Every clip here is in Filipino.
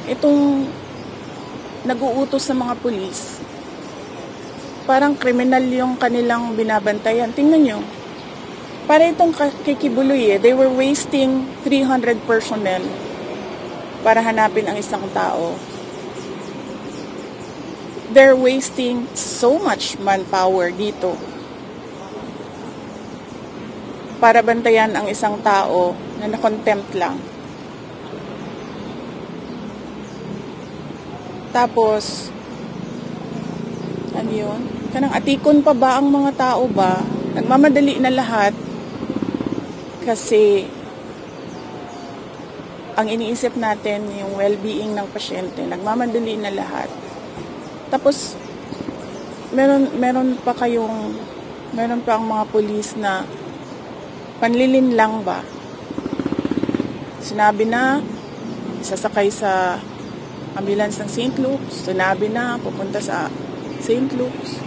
itong nag-uutos sa mga pulis, parang kriminal yung kanilang binabantayan. Tingnan nyo. Para itong kikibuloy they were wasting 300 personnel para hanapin ang isang tao. They're wasting so much manpower dito para bantayan ang isang tao na na-contempt lang. Tapos, ano yun? Kanang atikon pa ba ang mga tao ba? Nagmamadali na lahat kasi ang iniisip natin yung well-being ng pasyente. Nagmamadali na lahat. Tapos, meron pa ang mga pulis na panlilin lang ba? Sinabi na, sasakay sa ambulance ng St. Luke's. Sinabi na, pupunta sa St. Luke's.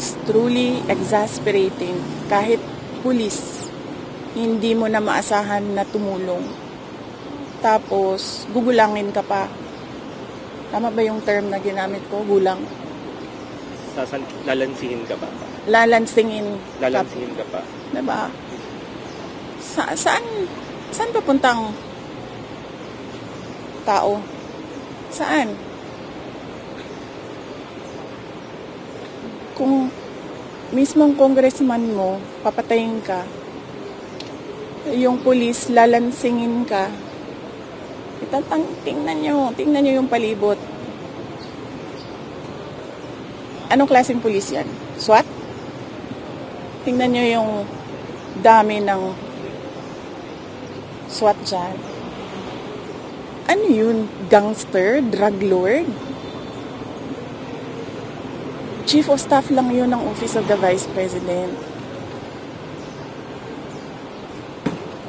It's truly exasperating. Kahit pulis, hindi mo na maasahan na tumulong. Tapos, gugulangin ka pa. Tama ba yung term na ginamit ko? Gulang. Lalansihin ka ba? Lalansingin ka pa. Diba? Saan papuntang tao? Saan? Kung mismong congressman mo, papatayin ka, yung police, lalansingin ka, tingnan nyo yung palibot. Anong klaseng police yan? SWAT? Tingnan nyo yung dami ng SWAT dyan. Ano yun? Gangster? Drug lord? Chief of Staff lang yun ng Office of the Vice President.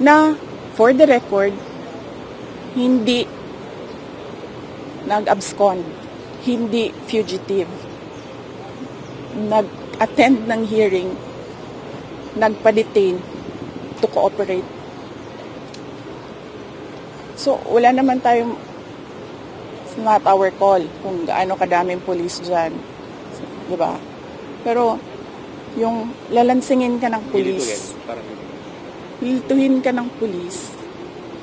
Na, for the record, hindi nag-abscond, hindi fugitive. Nag-attend ng hearing, nagpa-detain to cooperate. So, wala naman tayong, it's not our call kung gaano kadaming police dyan. Diba? Pero, yung lalansingin ka ng police, lilituhin ka ng police,